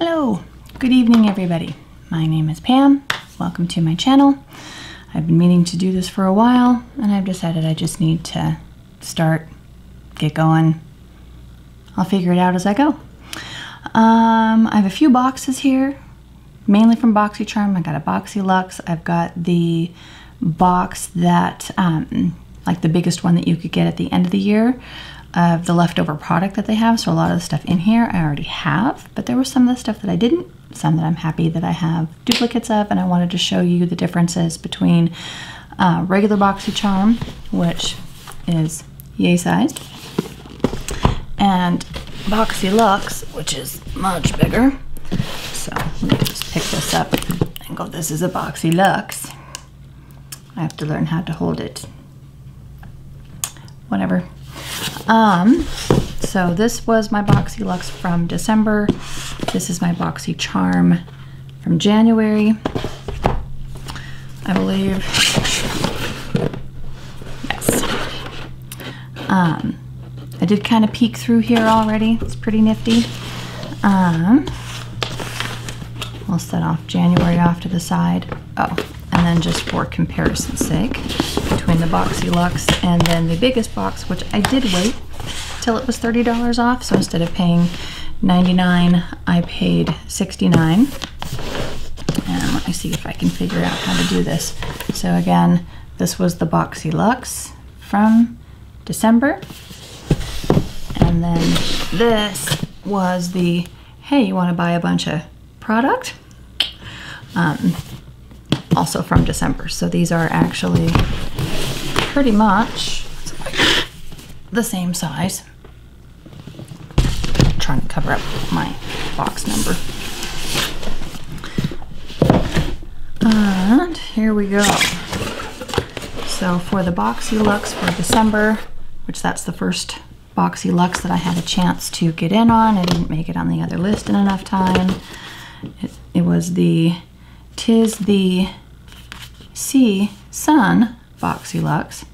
Hello, good evening everybody. My name is Pam. Welcome to my channel. I've been meaning to do this for a while and I've decided I just need to get going. I'll figure it out as I go. I have a few boxes here, mainly from Boxycharm. I got a Boxyluxe. I've got the box that, like the biggest one that you could get at the end of the year of the leftover product that they have. So a lot of the stuff in here I already have, but there was some of the stuff that I didn't, some that I'm happy that I have duplicates of, and I wanted to show you the differences between regular Boxycharm, which is yay sized, and Boxyluxe, which is much bigger. So let me just pick this up and go, this is a Boxyluxe. I have to learn how to hold it. Whatever. So this was my Boxyluxe from December. This is my Boxycharm from January, I believe. Yes. I did kind of peek through here already. It's pretty nifty. We'll set off January off to the side. Oh, and then just for comparison's sake, between the Boxyluxe and then the biggest box, which I did wait till it was $30 off. So instead of paying $99, I paid $69. And let me see if I can figure out how to do this. So again, this was the Boxyluxe from December. And then this was the, hey, you want to buy a bunch of product? Also from December. So these are actually pretty much the same size. I'm trying to cover up my box number. And here we go. So for the Boxyluxe for December, which that's the first Boxyluxe that I had a chance to get in on. I didn't make it on the other list in enough time. It was the Tis the Sea Sun Boxyluxe,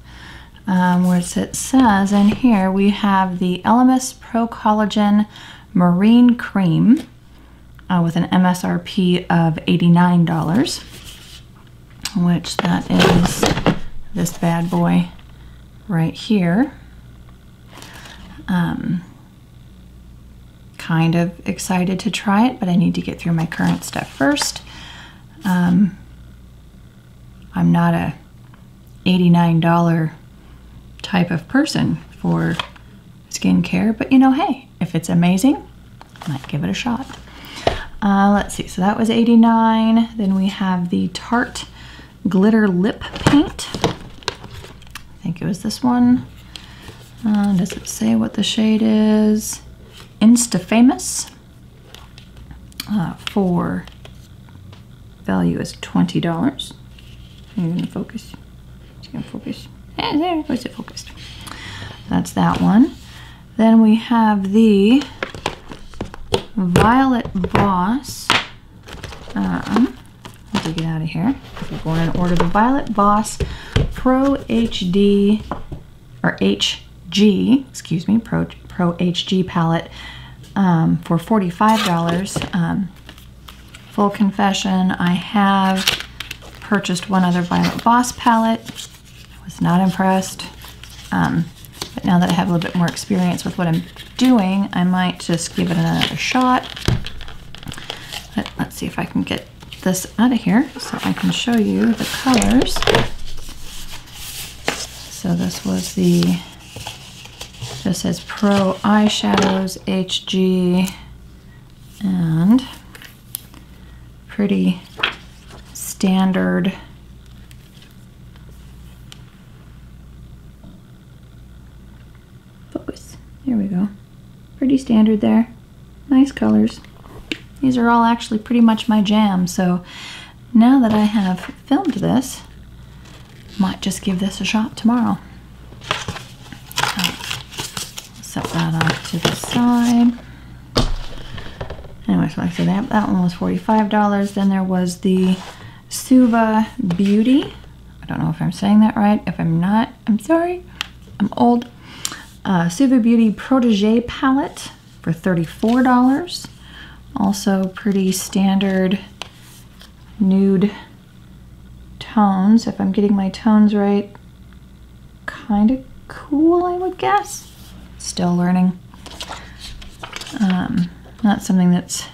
where it says in here we have the Elemis Pro Collagen Marine Cream with an MSRP of $89, which that is this bad boy right here. Kind of excited to try it, but I need to get through my current stuff first. I'm not a $89 type of person for skincare, but you know, hey, if it's amazing, I might give it a shot. Let's see, so that was $89. Then we have the Tarte Glitter Lip Paint. I think it was this one. Does it say what the shade is? Insta Famous. For value is $20. Are you gonna focus? Is it gonna focus? There, where's it focused? That's that one. Then we have the Violet Boss. I'll get out of here. We're going in order. The Violet Boss Pro HD, or HG, excuse me, Pro HG palette for $45. Full confession, I have purchased one other Violet Boss palette. I was not impressed. But now that I have a little bit more experience with what I'm doing, I might just give it another shot. But let's see if I can get this out of here so I can show you the colors. So this was the, this says Pro Eyeshadows HG, and pretty standard focus. There we go. Pretty standard there. Nice colors. These are all actually pretty much my jam. So now that I have filmed this, might just give this a shot tomorrow. Set that off to the side. Anyway, so like I said, that one was $45. Then there was the Suva Beauty. I don't know if I'm saying that right. If I'm not, I'm sorry. I'm old. Suva Beauty Protégé palette for $34. Also pretty standard nude tones, if I'm getting my tones right. Kind of cool, I would guess. Still learning. Not something that's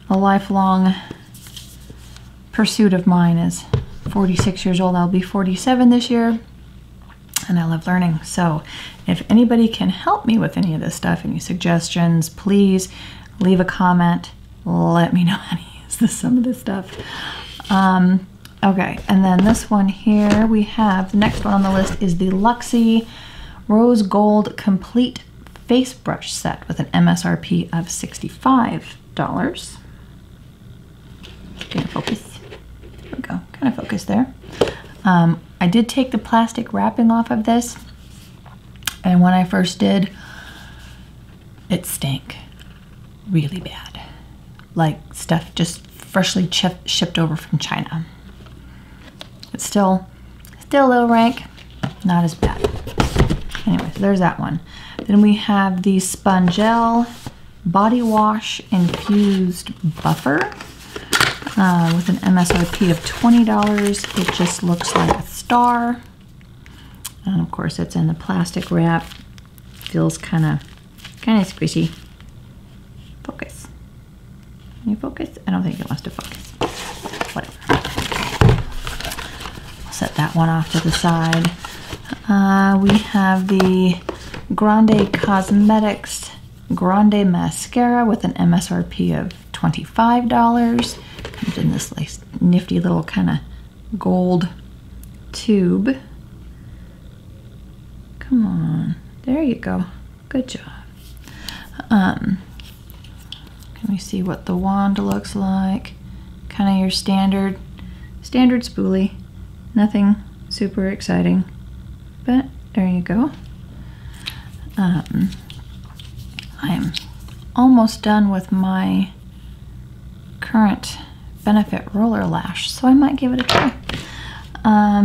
a lifelong pursuit of mine. Is 46 years old. I'll be 47 this year, and I love learning. So if anybody can help me with any of this stuff, any suggestions, please leave a comment. Let me know how to use some of this stuff. Okay, and then this one here, we have, the next one on the list is the Boxy Rose Gold Complete Face Brush Set with an MSRP of $65. Gonna focus. There we go, kind of focus there. I did take the plastic wrapping off of this, and when I first did, it stank really bad. Like stuff just freshly shipped over from China. It's still a little rank, not as bad. Anyway, so there's that one. Then we have the Spongel Body Wash Infused Buffer with an MSRP of $20. It just looks like a star. And of course it's in the plastic wrap. Feels kind of squishy. Focus. Can you focus? I don't think it wants to focus. Whatever. I'll set that one off to the side. We have the Grande Cosmetics Grande Mascara with an MSRP of $25. Comes in this like nifty little kind of gold tube. Come on, there you go. Good job. Can we see what the wand looks like? Kind of your standard spoolie. Nothing super exciting, but there you go. I am almost done with my current Benefit Roller Lash, so I might give it a try.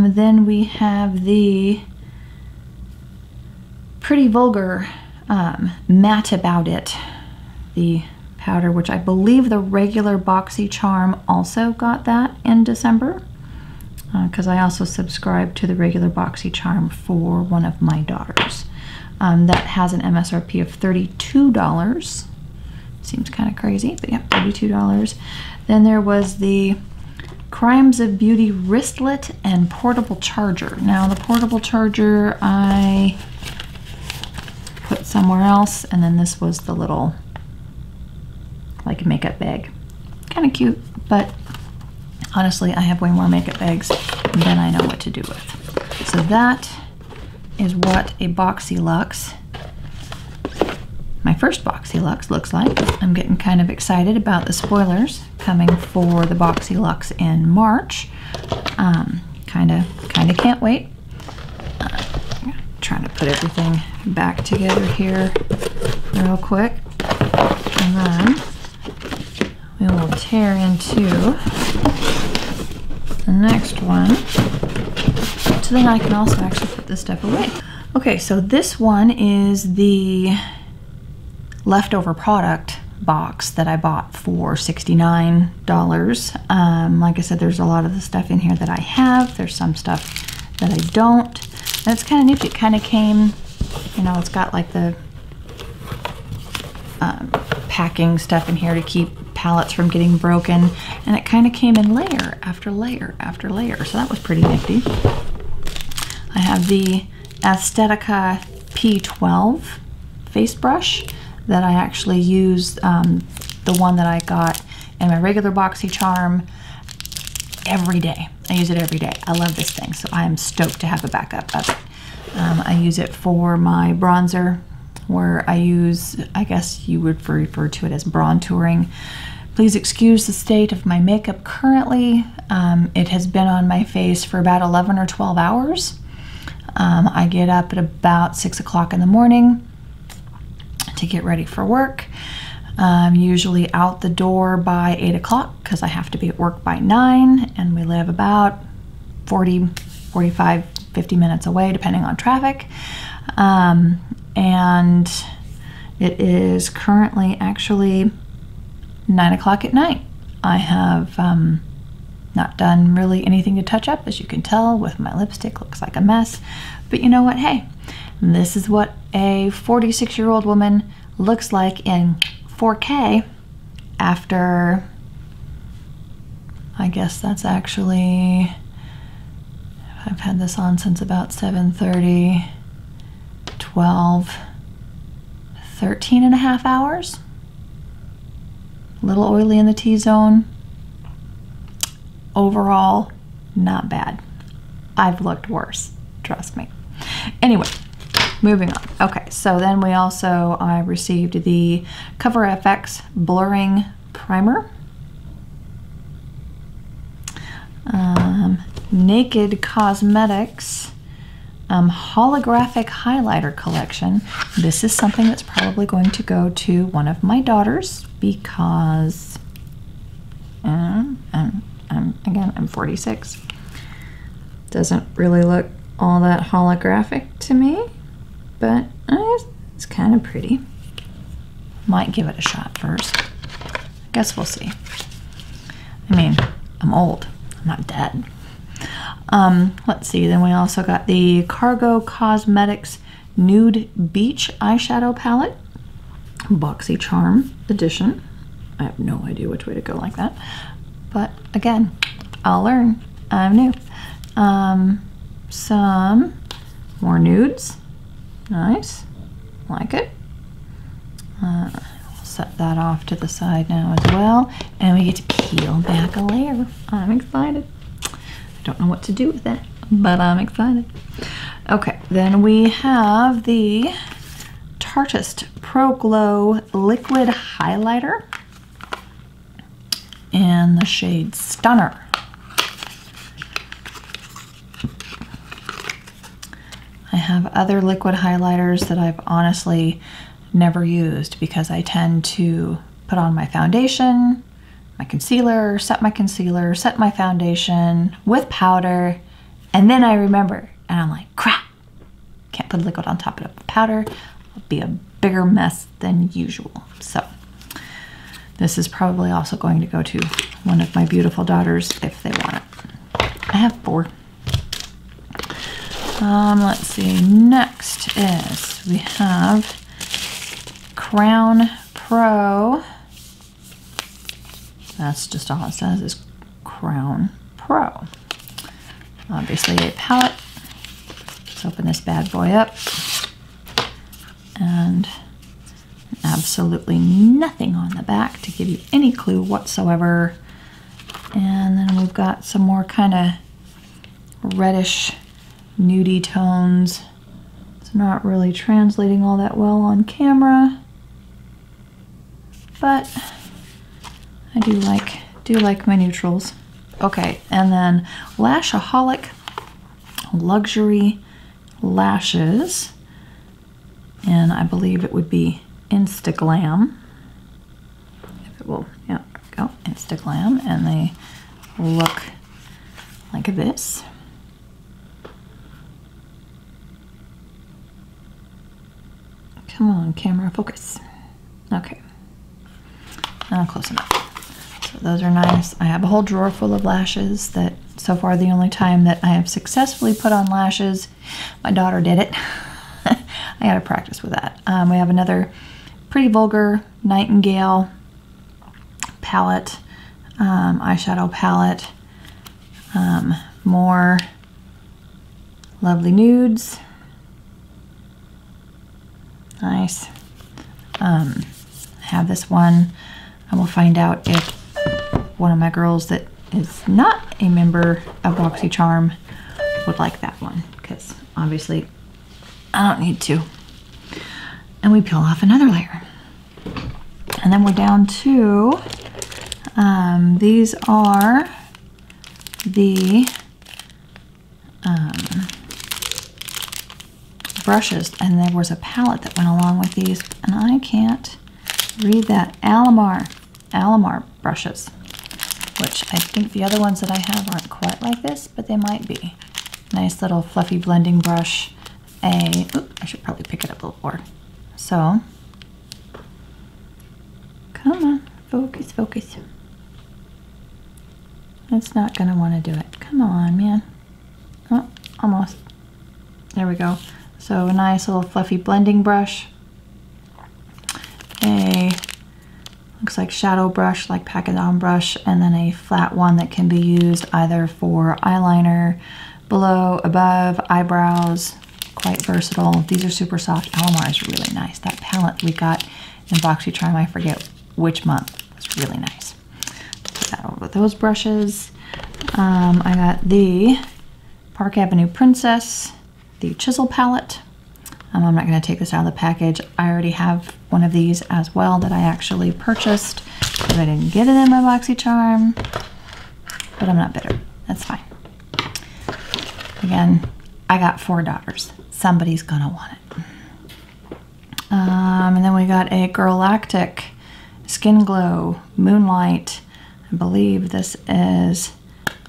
Then we have the Pretty Vulgar Matte About It, the powder, which I believe the regular Boxycharm also got that in December, because I also subscribed to the regular Boxycharm for one of my daughters. That has an MSRP of $32. Seems kind of crazy, but yeah, $32. Then there was the Crimes of Beauty Wristlet and Portable Charger. Now the portable charger I put somewhere else, and then this was the little like makeup bag. Kind of cute, but honestly I have way more makeup bags than I know what to do with. So that is what a Boxyluxe, my first Boxyluxe, looks like. I'm getting kind of excited about the spoilers coming for the Boxyluxe in March. Kind of can't wait. Trying to put everything back together here real quick, and then we will tear into the next one, so then I can also actually put this stuff away. Okay, so this one is the leftover product box that I bought for $69. Like I said, there's a lot of the stuff in here that I have. There's some stuff that I don't. And it's kind of nifty. It kind of came, you know, it's got like the packing stuff in here to keep pallets from getting broken, and it kind of came in layer after layer after layer, so that was pretty nifty. I have the Aesthetica P12 face brush that I actually use, the one that I got in my regular Boxycharm, every day. I use it every day. I love this thing, so I am stoked to have a backup of it. I use it for my bronzer, where I use, I guess you would refer to it as bronzing. Please excuse the state of my makeup currently. It has been on my face for about 11 or 12 hours. I get up at about 6 o'clock in the morning to get ready for work. I'm usually out the door by 8 o'clock because I have to be at work by 9, and we live about 40, 45, 50 minutes away depending on traffic. And it is currently actually 9 o'clock at night. I have not done really anything to touch up, as you can tell with my lipstick. Looks like a mess, but you know what? Hey, this is what a 46-year-old woman looks like in 4K after, I guess that's actually, I've had this on since about 7:30, 12, 13 and a half hours. A little oily in the T-zone. Overall, not bad. I've looked worse, trust me. Anyway, moving on. Okay, so then we also, I received the Cover FX Blurring Primer. Naked Cosmetics Holographic Highlighter Collection. This is something that's probably going to go to one of my daughters because, again, I'm 46. Doesn't really look all that holographic to me, but it's kind of pretty. Might give it a shot first. I guess we'll see. I mean, I'm old. I'm not dead. Let's see. Then we also got the Cargo Cosmetics Nude Beach Eyeshadow Palette. Boxycharm edition. I have no idea which way to go like that. But again, I'll learn. I'm new. Some more nudes. Nice. Like it. We'll set that off to the side now as well. And we get to peel back a layer. I'm excited. I don't know what to do with it, but I'm excited. Okay, then we have the Tartist Pro Glow Liquid Highlighter in the shade Stunner. I have other liquid highlighters that I've honestly never used because I tend to put on my foundation, my concealer, set my foundation with powder, and then I remember, and I'm like, crap, can't put liquid on top of the powder. It'll be a bigger mess than usual. So this is probably also going to go to one of my beautiful daughters if they want it. I have 4. Let's see, next is we have Crown Pro. That's just all it says is Crown Pro. Obviously a palette. Let's open this bad boy up. And absolutely nothing on the back to give you any clue whatsoever. And then we've got some more kind of reddish nudie tones. It's not really translating all that well on camera, but I do like my neutrals. Okay, and then Lashaholic Luxury Lashes, and I believe it would be Instaglam. If it will, yeah, go Instaglam, and they look like this. Come on, camera, focus. Okay, close enough. So those are nice. I have a whole drawer full of lashes that so far the only time that I have successfully put on lashes, my daughter did it. I gotta practice with that. We have another Pretty Vulgar Nightingale palette, eyeshadow palette, more lovely nudes. Nice. I have this one. I will find out if one of my girls that is not a member of Boxycharm would like that one, because obviously I don't need to. And we peel off another layer. And then we're down to, these are the brushes, and there was a palette that went along with these, and I can't read that. Alamar brushes, which I think the other ones that I have aren't quite like this, but they might be. Nice little fluffy blending brush. I should probably pick it up a little more. So, come on, Focus, focus. It's not gonna want to do it. Come on, man. Oh, almost. There we go. So a nice little fluffy blending brush. A looks like shadow brush, like Pack-A-Dawn brush, and then a flat one that can be used either for eyeliner, below, above, eyebrows. Quite versatile. These are super soft. Alomar is really nice. That palette we got in Boxycharm, I forget which month, was really nice. Put that over with those brushes. I got the Park Avenue Princess, the chisel palette. I'm not going to take this out of the package. I already have one of these as well that I actually purchased because I didn't get it in my Boxycharm, but I'm not bitter. That's fine. Again, I got 4 daughters. Somebody's gonna want it. And then we got a Galactic Skin Glow Moonlight. I believe this is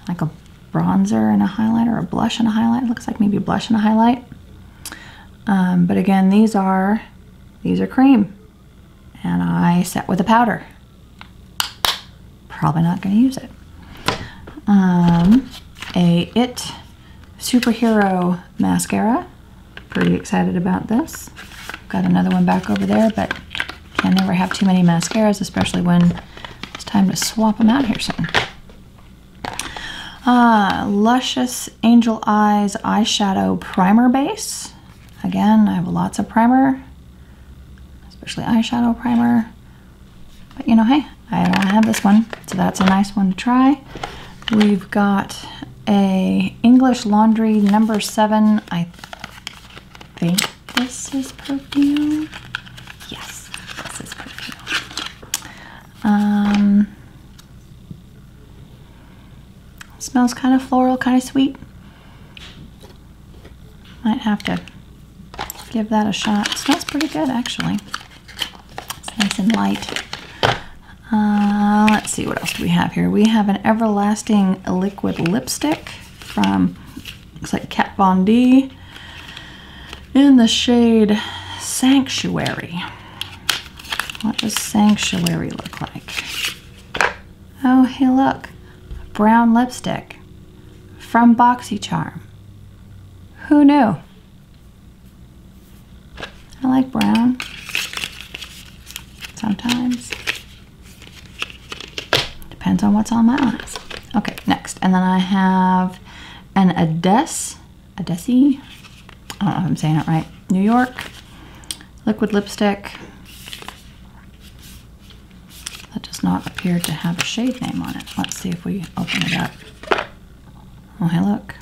like a bronzer and a highlighter, or a blush and a highlight. It looks like maybe blush and a highlight. But again, these are cream, and I set with a powder. Probably not going to use it. A IT Superhero Mascara. Pretty excited about this. Got another one back over there, but can never have too many mascaras, especially when it's time to swap them out here soon. Luscious Angel Eyes Eyeshadow Primer Base. Again, I have lots of primer, especially eyeshadow primer. But you know, hey, I don't have this one, so that's a nice one to try. We've got a English Laundry No. 7. I think this is perfume. Yes, this is perfume. Smells kind of floral, kind of sweet. Might have to give that a shot. It smells pretty good, actually. It's nice and light. Let's see, what else do we have here? We have an Everlasting Liquid Lipstick from, looks like Kat Von D, in the shade Sanctuary. What does Sanctuary look like? Oh, hey, look. Brown lipstick from Boxycharm. Who knew? I like brown sometimes. Depends on what's on my eyes. Okay, next. And then I have an Adesse, I don't know if I'm saying it right, New York liquid lipstick. That does not appear to have a shade name on it. Let's see if we open it up. Oh, hey, look.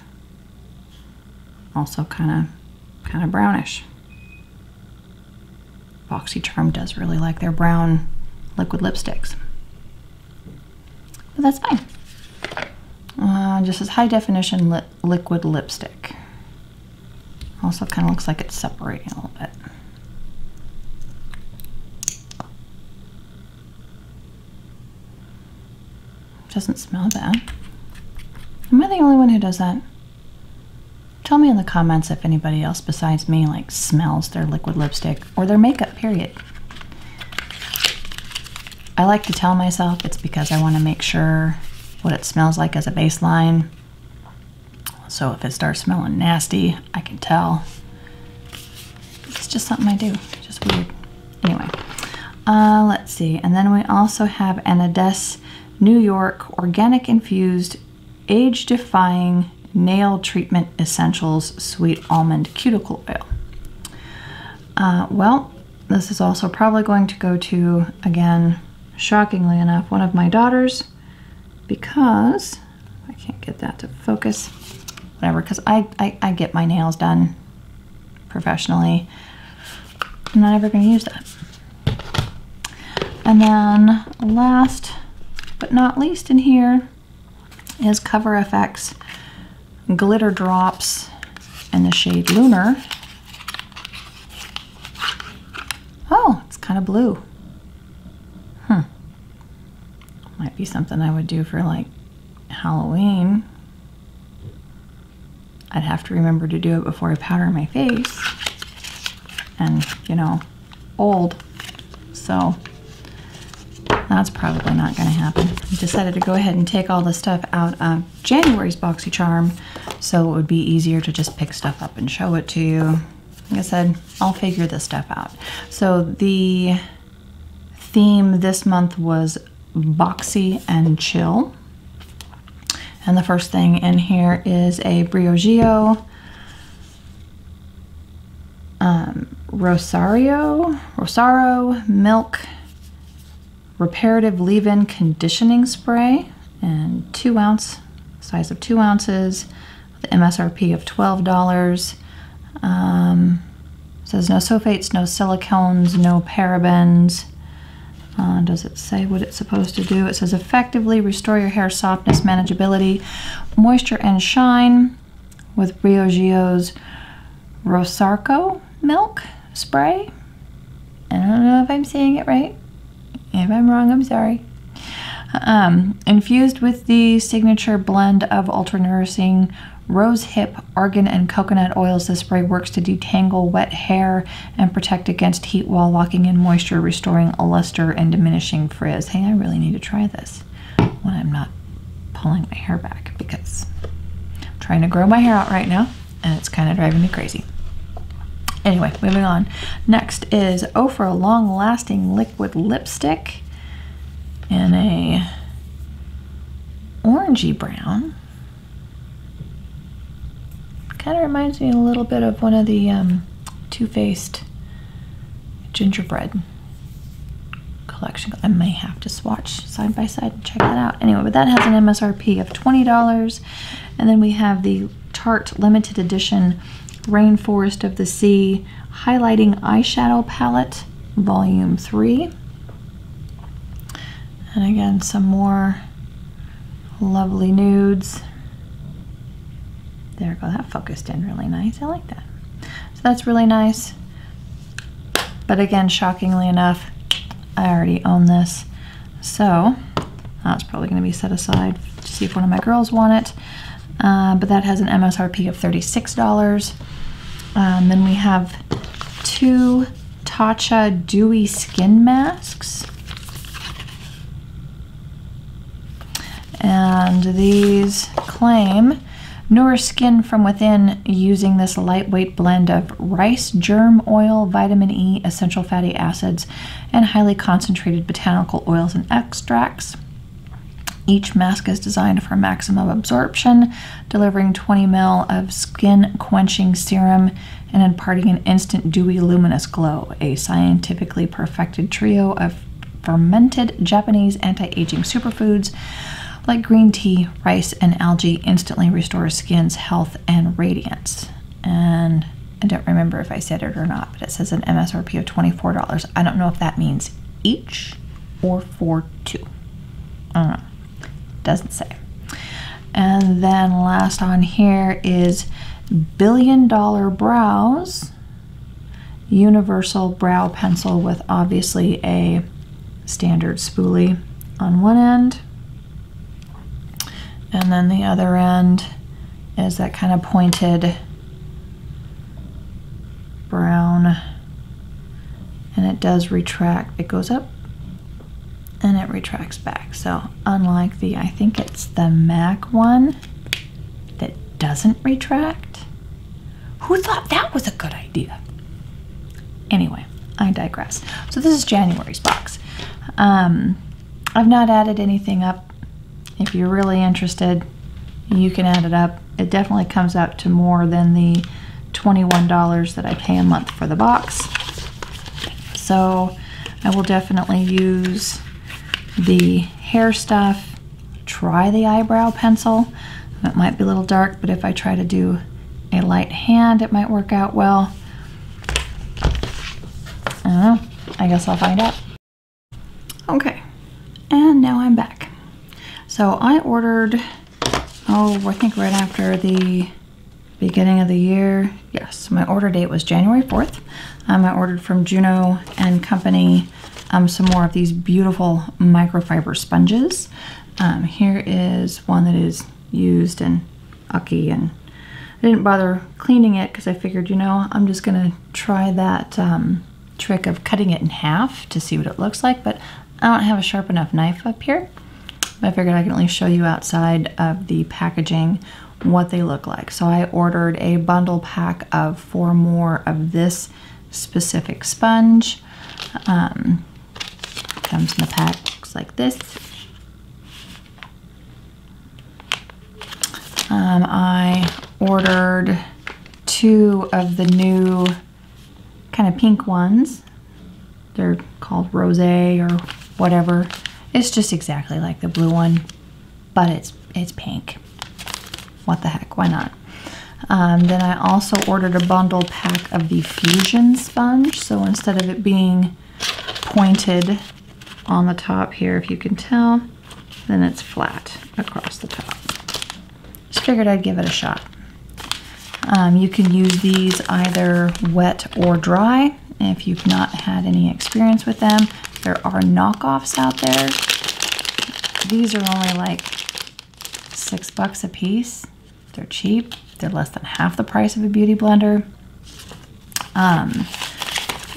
Also kind of brownish. Boxycharm does really like their brown liquid lipsticks. But that's fine. Just as high definition liquid lipstick. Also kind of looks like it's separating a little bit. Doesn't smell bad. Am I the only one who does that? Tell me in the comments if anybody else besides me like smells their liquid lipstick or their makeup, period. I like to tell myself it's because I want to make sure what it smells like as a baseline. So if it starts smelling nasty, I can tell. It's just something I do, just weird. Anyway, let's see. And then we also have an Adesse New York Organic Infused Age-Defying Nail Treatment Essentials Sweet Almond Cuticle Oil. Well, this is also probably going to go to, again, shockingly enough, one of my daughters, because I can't get that to focus. Whatever, because I get my nails done professionally. I'm not ever going to use that. And then last but not least in here is Cover FX Glitter Drops in the shade Lunar. Oh, it's kind of blue. Might be something I would do for like Halloween. I'd have to remember to do it before I powder my face. And, you know, old. So, That's probably not going to happen. I decided to go ahead and take all the stuff out of January's Boxycharm so it would be easier to just pick stuff up and show it to you. Like I said, I'll figure this stuff out. So the theme this month was Boxy and Chill. And the first thing in here is a Briogeo Rosaro Milk Reparative Leave-In Conditioning Spray, and 2 ounce, size of 2 ounces, with MSRP of $12. Says no sulfates, no silicones, no parabens. Does it say what it's supposed to do? It says effectively restore your hair softness, manageability, moisture, and shine with Briogeo's Rosarco Milk Spray. I don't know if I'm saying it right. If I'm wrong, I'm sorry. Infused with the signature blend of ultra-nourishing rosehip, argan, and coconut oils, this spray works to detangle wet hair and protect against heat while locking in moisture, restoring a luster and diminishing frizz. Hey, I really need to try this when I'm not pulling my hair back, because I'm trying to grow my hair out right now and it's kind of driving me crazy. Anyway, moving on. Next is Ofra Long Lasting Liquid Lipstick in a orangey brown. Kind of reminds me a little bit of one of the Too Faced gingerbread collection. I may have to swatch side by side and check that out. Anyway, but that has an MSRP of $20. And then we have the Tarte Limited Edition Rainforest of the Sea Highlighting Eyeshadow Palette, Volume 3. And again, some more lovely nudes. There we go, that focused in really nice. I like that. So that's really nice. But again, shockingly enough, I already own this. So that's probably going to be set aside to see if one of my girls want it. But that has an MSRP of $36. Then we have 2 Tatcha Dewy Skin Masks. And these claim nourish skin from within using this lightweight blend of rice germ oil, vitamin E, essential fatty acids, and highly concentrated botanical oils and extracts. Each mask is designed for maximum absorption, delivering 20 ml of skin-quenching serum and imparting an instant dewy luminous glow. A scientifically perfected trio of fermented Japanese anti-aging superfoods like green tea, rice, and algae instantly restores skin's health and radiance. And I don't remember if I said it or not, but it says an MSRP of $24. I don't know if that means each or for 2. I don't know. Doesn't say. And then last on here is Billion Dollar Brows Universal Brow Pencil with obviously a standard spoolie on one end. And then the other end is that kind of pointed brown. And it does retract. It goes up and it retracts back. So unlike the, I think it's the MAC one that doesn't retract. Who thought that was a good idea? Anyway, I digress. So this is January's box. I've not added anything up. If you're really interested, you can add it up. It definitely comes out to more than the $21 that I pay a month for the box. So I will definitely use the hair stuff, try the eyebrow pencil. It might be a little dark, but if I try to do a light hand, it might work out well. I don't know. I guess I'll find out. Okay, and now I'm back. So I ordered, I think right after the beginning of the year. Yes, my order date was January 4th. I ordered from Juno Company some more of these beautiful microfiber sponges. Here is one that is used and ucky, and I didn't bother cleaning it because I figured, you know, I'm just gonna try that trick of cutting it in half to see what it looks like, but I don't have a sharp enough knife up here, but I figured I can at least show you outside of the packaging what they look like. So I ordered a bundle pack of 4 more of this specific sponge. Comes in the pack, looks like this. I ordered 2 of the new kind of pink ones. They're called Rosé or whatever. It's just exactly like the blue one, but it's pink. What the heck, why not? Then I also ordered a bundle pack of the Fusion sponge. So instead of it being pointed on the top here, if you can tell, then it's flat across the top. Just figured I'd give it a shot. You can use these either wet or dry. If you've not had any experience with them, there are knockoffs out there. These are only like $6 a piece. They're cheap. They're less than half the price of a beauty blender.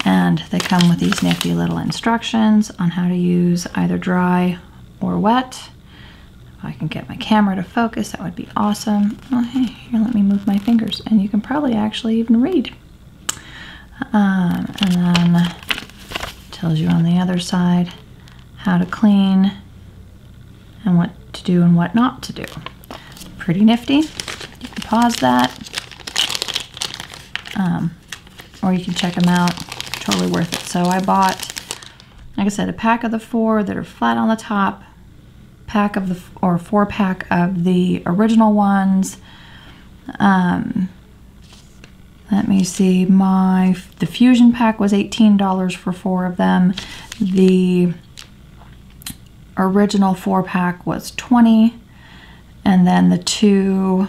And they come with these nifty little instructions on how to use either dry or wet. If I can get my camera to focus, that would be awesome. Oh, hey, here, let me move my fingers, and you can probably actually even read. And then tells you on the other side how to clean and what to do and what not to do. Pretty nifty. You can pause that, or you can check them out. Totally worth it. So I bought, like I said, a pack of the 4 that are flat on the top, pack of the 4-pack of the original ones. Let me see, the Fusion pack was $18 for 4 of them. The original 4-pack was $20, and then the 2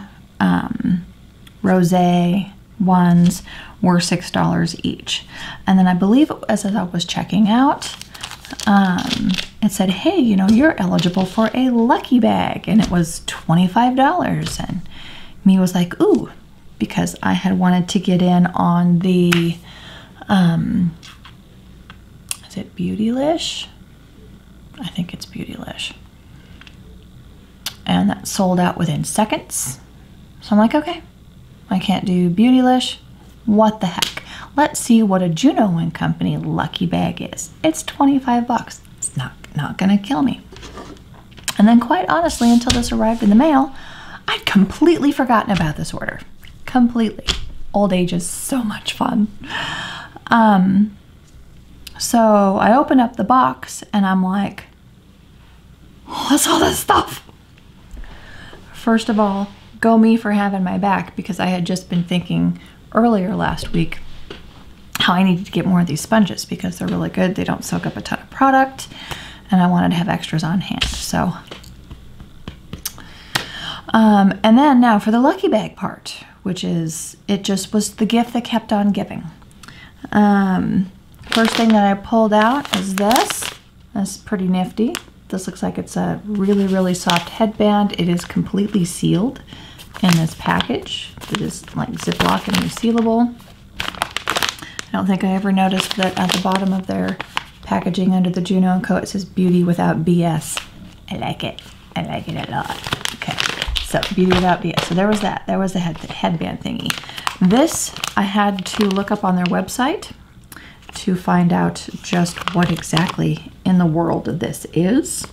Rosé ones were $6 each. And then I believe as I was checking out, it said, hey, you know, you're eligible for a lucky bag, and it was $25. And me was like, ooh, because I had wanted to get in on the, is it Beautylish? I think it's Beautylish. And that sold out within seconds. So I'm like, okay, I can't do Beautylish. What the heck? Let's see what a Juno Co lucky bag is. It's $25. It's not gonna kill me. And then quite honestly, until this arrived in the mail, I'd completely forgotten about this order. Completely. Old age is so much fun. So I open up the box and I'm like, what's all this stuff? First of all, go me for having my back, because I had just been thinking earlier last week how I needed to get more of these sponges because they're really good. They don't soak up a ton of product, and I wanted to have extras on hand. So, and then now for the lucky bag part, which is, it just was the gift that kept on giving. First thing that I pulled out is this. That's pretty nifty. This looks like it's a really, really soft headband. It is completely sealed in this package. It is like Ziploc and resealable. I don't think I ever noticed that at the bottom of their packaging under the Juno Co, it says beauty without BS. I like it. I like it a lot. Okay, so beauty without BS. So there was that. There was the headband thingy. This I had to look up on their website to find out just what exactly in the world this is.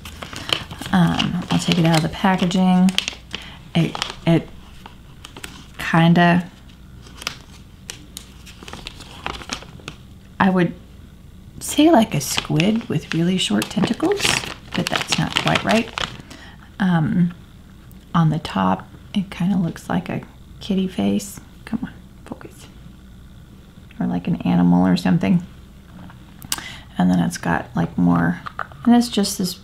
I'll take it out of the packaging. It kind of, I would say like a squid with really short tentacles, but that's not quite right. On the top, it kind of looks like a kitty face. Come on, focus. Or like an animal or something. And then it's got like more, and it's just this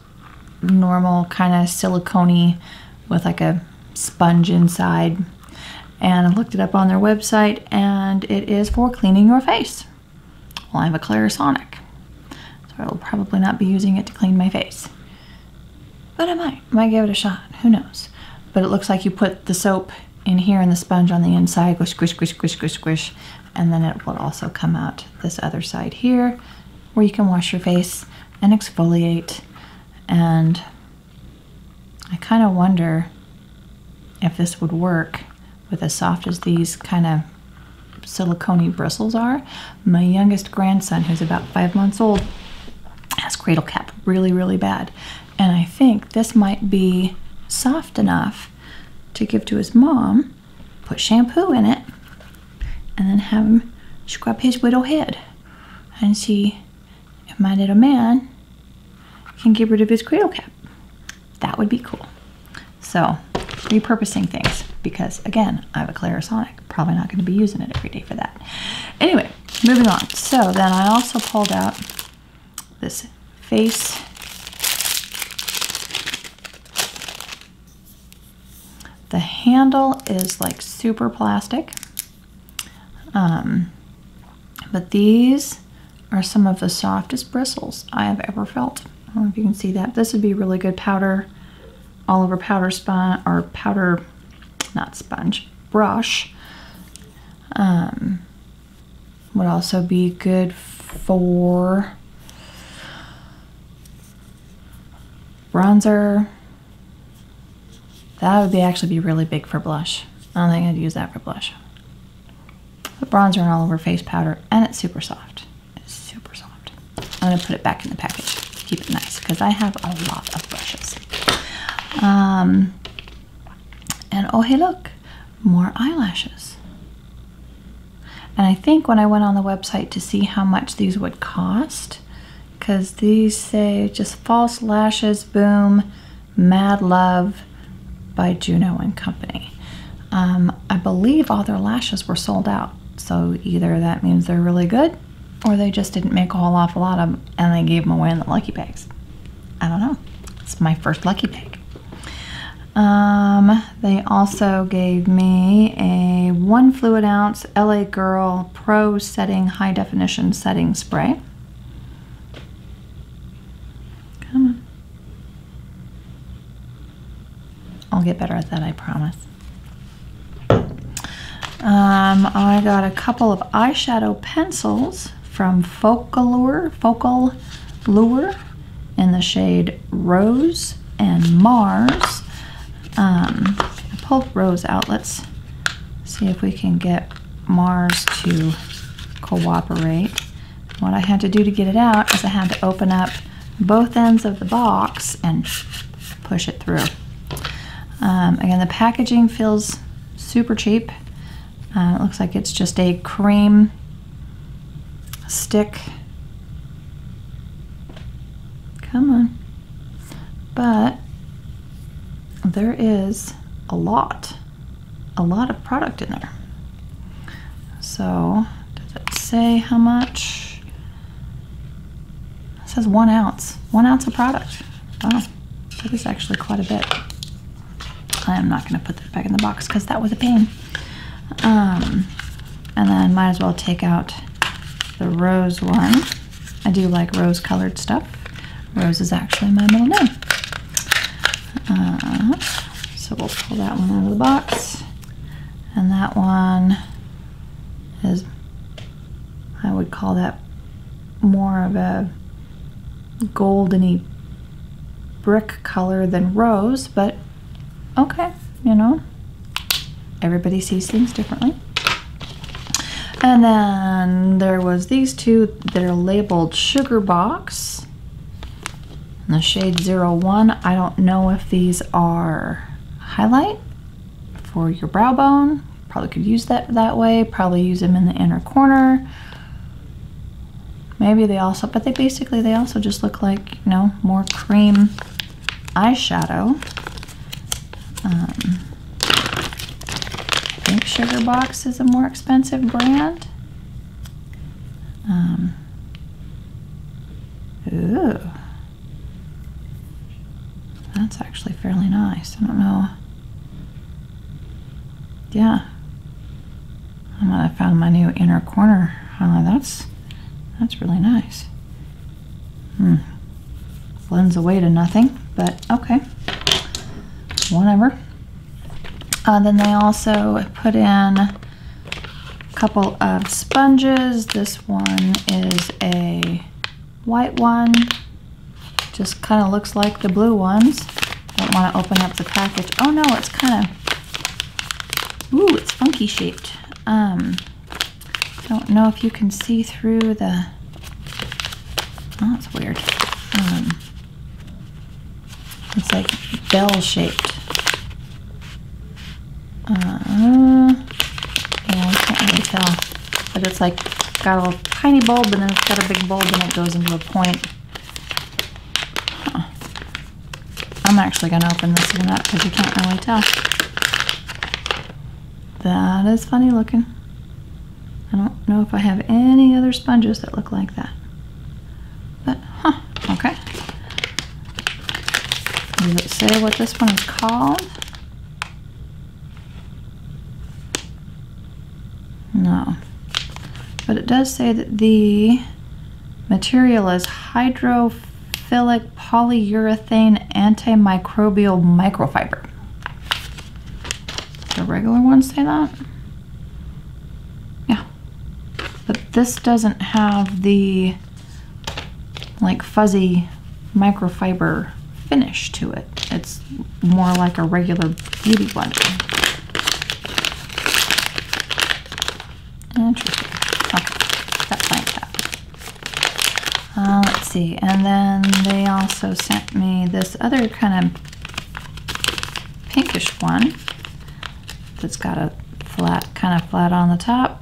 normal kind of silicone-y with like a sponge inside. And I looked it up on their website, and it is for cleaning your face. Well, I have a Clarisonic, so I will probably not be using it to clean my face. But I might give it a shot, who knows. But it looks like you put the soap in here and the sponge on the inside, go squish, squish, squish, squish, squish, and then it will also come out this other side here, where you can wash your face and exfoliate. And I kind of wonder if this would work with as soft as these kind of silicone bristles are. My youngest grandson, who's about 5 months old, has cradle cap really, really bad. And I think this might be soft enough to give to his mom, put shampoo in it, and then have him scrub his little head and see if my little man can get rid of his cradle cap. That would be cool. So, repurposing things, because again, I have a Clarisonic. Probably not going to be using it every day for that. Anyway, moving on. So then I also pulled out this face The handle is like super plastic, but these are some of the softest bristles I have ever felt. I don't know if you can see that. This would be really good powder, all over powder sponge, or powder, not sponge, brush. Would also be good for bronzer. That would actually be really big for blush. I don't think I'd use that for blush. But bronzer and all over face powder, and it's super soft. It's super soft. I'm gonna put it back in the package. Keep it nice, because I have a lot of brushes. And oh hey look, more eyelashes. And I think when I went on the website to see how much these would cost, because these say just false lashes, boom, mad love by Juno Company. I believe all their lashes were sold out. So either that means they're really good, or they just didn't make a whole awful lot of them and they gave them away in the lucky bags. I don't know. It's my first lucky bag. They also gave me a 1 fluid ounce LA Girl Pro Setting High Definition Setting Spray. Come on. I'll get better at that, I promise. I got a couple of eyeshadow pencils from Focal Lure in the shade Rose and Mars. I pulled Rose out. Let's see if we can get Mars to cooperate. What I had to do to get it out is I had to open up both ends of the box and push it through. Again, the packaging feels super cheap. It looks like it's just a cream stick. Come on. But there is a lot of product in there. So, does it say how much? It says 1 ounce. 1 ounce of product. Oh, that is actually quite a bit. I am not going to put that back in the box because that was a pain. And then might as well take out the rose one. I do like rose colored stuff. Rose is actually my middle name. So we'll pull that one out of the box. And that one is, I would call that more of a goldeny brick color than rose, but okay, you know, everybody sees things differently. And then there was these two that are labeled Sugar Box in the shade 01. I don't know if these are highlight for your brow bone. Probably could use that way. Probably use them in the inner corner. Maybe they also, but they also just look like, you know, more cream eyeshadow. I think Sugar Box is a more expensive brand. Ooh, that's actually fairly nice. I don't know. Yeah, I might have found my new inner corner. That's really nice. Blends away to nothing, but okay. Whatever. Then they also put in a couple of sponges. This one is a white one, Just kind of looks like the blue ones. Don't want to open up the package. Oh no, it's kind of, ooh, it's funky shaped. Don't know if you can see through the, oh, that's weird. It's like bell shaped. Yeah, I can't really tell. But it's like got a little tiny bulb and then it's got a big bulb and it goes into a point. Huh. I'm actually going to open this one up because you can't really tell. That is funny looking. I don't know if I have any other sponges that look like that. But, huh, okay. Does it say what this one is called? No. But it does say that the material is hydrophilic polyurethane antimicrobial microfiber. The regular ones say that? Yeah. But this doesn't have the like fuzzy microfiber finish to it. It's more like a regular beauty blender. Interesting. Okay, that's like that. Let's see, and then they also sent me this other kind of pinkish one that's got a flat, kind of flat on the top.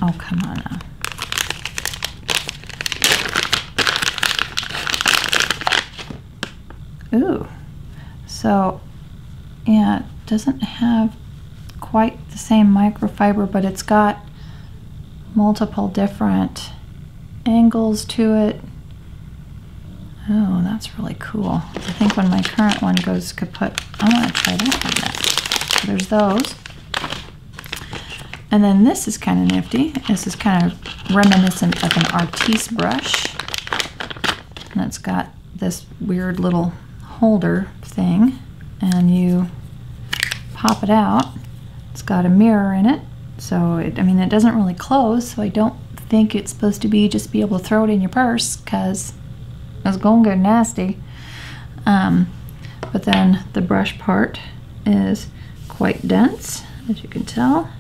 Oh, come on now. Ooh, so yeah, it doesn't have quite the same microfiber, but it's got multiple different angles to it. Oh, that's really cool. I think when my current one goes kaput, I want to try that one next. So there's those. And then this is kind of nifty. This is kind of reminiscent of an artiste brush. And it's got this weird little holder thing. And you pop it out. It's got a mirror in it. So, I mean, it doesn't really close. So I don't think it's supposed to be just be able to throw it in your purse because it's going to get nasty. But then the brush part is quite dense, as you can tell.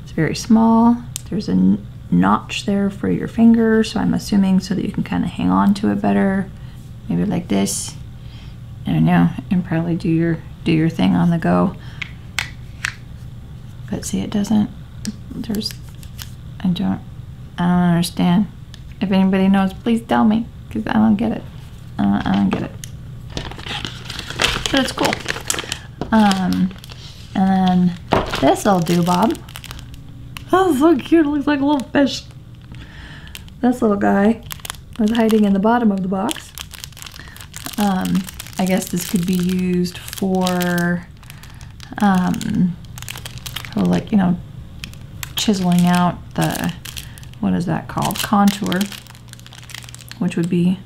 It's very small. There's a notch there for your finger, so I'm assuming so that you can kind of hang on to it better. Maybe like this. I don't know, and probably do your thing on the go. But see, it doesn't. I don't understand. If anybody knows, please tell me, because I don't get it. I don't get it. But it's cool. And then this little doobob. Oh, so cute. It looks like a little fish. This little guy was hiding in the bottom of the box. I guess this could be used for, like, you know, chiseling out the, what is that called? Contour, which would be,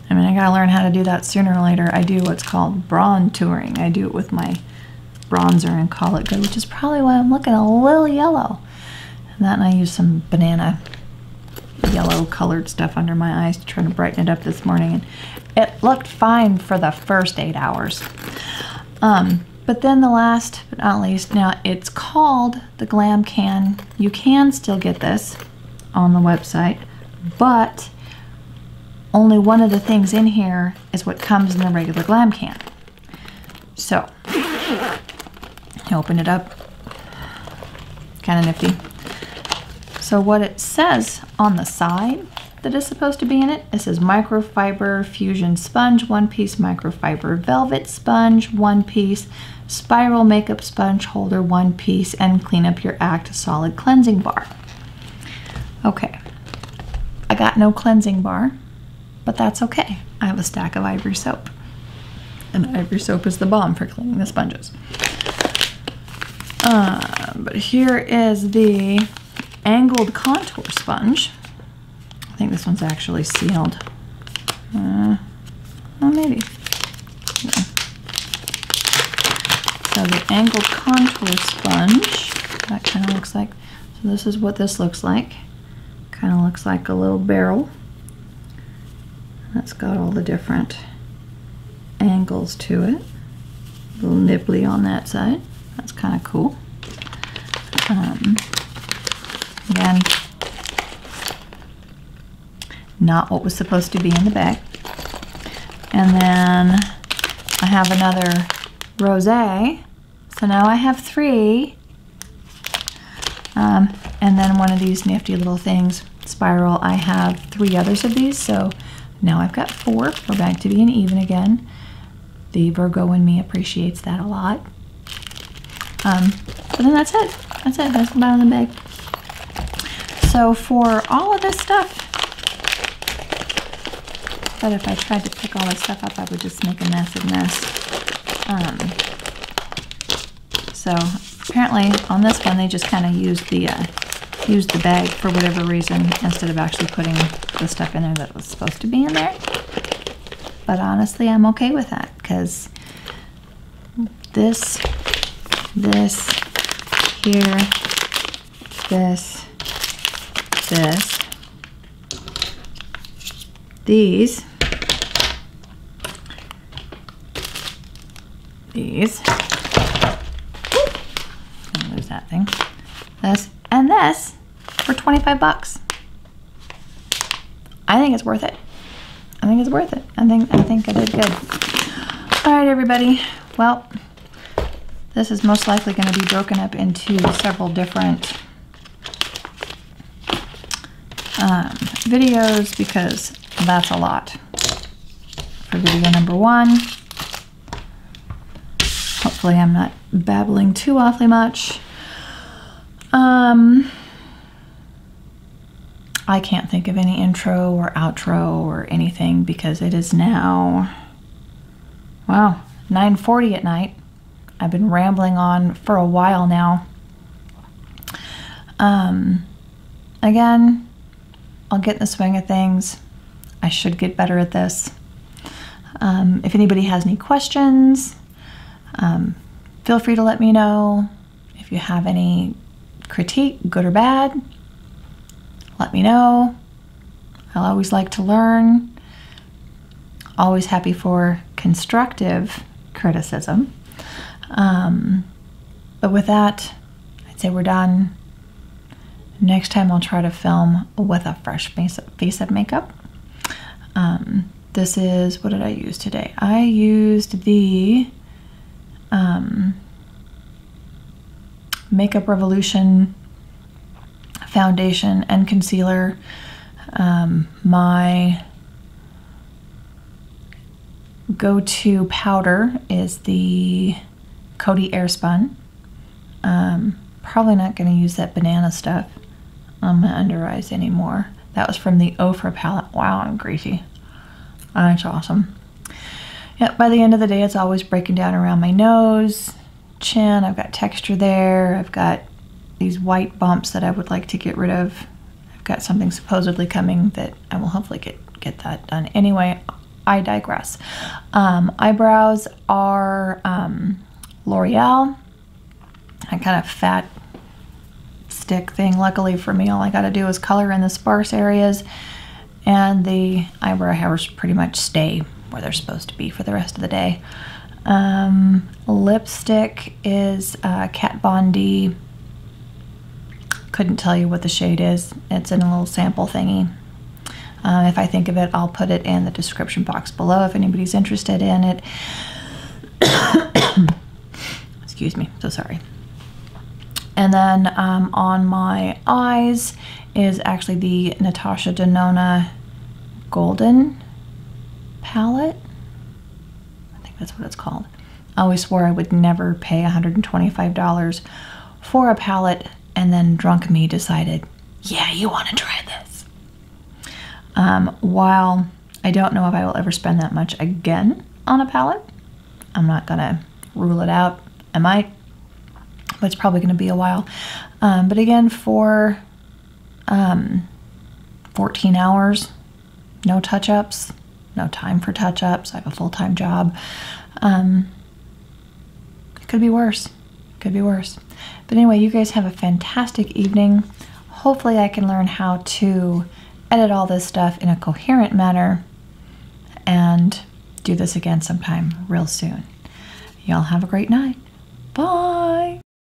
I mean, I gotta learn how to do that sooner or later. I do what's called bronzing. I do it with my bronzer and call it good, which is probably why I'm looking a little yellow. And then I use some banana yellow colored stuff under my eyes to try to brighten it up this morning. And it looked fine for the first 8 hours. But then the last but not least, now it's called the Glam Can. You can still get this on the website, but only one of the things in here is what comes in the regular Glam Can. So, open it up. Kind of nifty. So what it says on the side that is supposed to be in it, it says microfiber fusion sponge, 1-piece microfiber velvet sponge, 1-piece spiral makeup sponge holder, 1-piece, and clean up your act solid cleansing bar. Okay, I got no cleansing bar, but that's okay. I have a stack of ivory soap, and ivory soap is the bomb for cleaning the sponges. But here is the angled contour sponge. I think this one's actually sealed. Well, maybe. Yeah. So the angled contour sponge, that kind of looks like, so this is what this looks like. Kind of looks like a little barrel. That's got all the different angles to it. A little nibbly on that side. That's kind of cool. Again, not what was supposed to be in the bag. And then I have another rosé. So now I have 3. And then one of these nifty little things, spiral. I have 3 others of these, so now I've got 4. We're back to being even again. The Virgo in me appreciates that a lot. But then that's it. That's it. That's the bottom of the bag. So for all of this stuff, but if I tried to pick all this stuff up, I would just make a massive mess. So apparently on this one, they just kind of used the bag for whatever reason instead of actually putting the stuff in there that was supposed to be in there. But honestly, I'm okay with that because this, here, this, these, lose that thing, this, and this for 25 bucks. I think it's worth it. I think it's worth it. I think I did good. All right, everybody. Well, this is most likely going to be broken up into several different videos because that's a lot. For video number 1, hopefully I'm not babbling too awfully much. I can't think of any intro or outro or anything because it is now, wow, 9:40 at night. I've been rambling on for a while now. Again, I'll get in the swing of things. I should get better at this. If anybody has any questions, feel free to let me know. If you have any critique, good or bad, let me know. I'll always like to learn. Always happy for constructive criticism. But with that, I'd say we're done. Next time I'll try to film with a fresh face of makeup. This is, what did I use today? I used the Makeup Revolution foundation and concealer. My go-to powder is the Coty Airspun. Probably not going to use that banana stuff on my under eyes anymore. That was from the Ofra palette. Wow, I'm greasy. That's awesome. Yep, by the end of the day, it's always breaking down around my nose, chin. I've got texture there. I've got these white bumps that I would like to get rid of. I've got something supposedly coming that I will hopefully get that done. Anyway, I digress. Eyebrows are L'Oreal. I kind of fat stick thing. Luckily for me, all I got to do is color in the sparse areas, and the eyebrow hairs pretty much stay where they're supposed to be for the rest of the day. Lipstick is Kat Von D. Couldn't tell you what the shade is. It's in a little sample thingy. If I think of it, I'll put it in the description box below if anybody's interested in it. Excuse me, so sorry. And then on my eyes is actually the Natasha Denona Golden palette. I think that's what it's called. I always swore I would never pay $125 for a palette, and then drunk me decided, yeah, you want to try this. While I don't know if I will ever spend that much again on a palette, I'm not gonna rule it out. I might, but it's probably gonna be a while. But again, for 14 hours, no touch-ups, no time for touch-ups. I have a full-time job. It could be worse. Could be worse. But anyway, you guys have a fantastic evening. Hopefully I can learn how to edit all this stuff in a coherent manner and do this again sometime real soon. Y'all have a great night. Bye.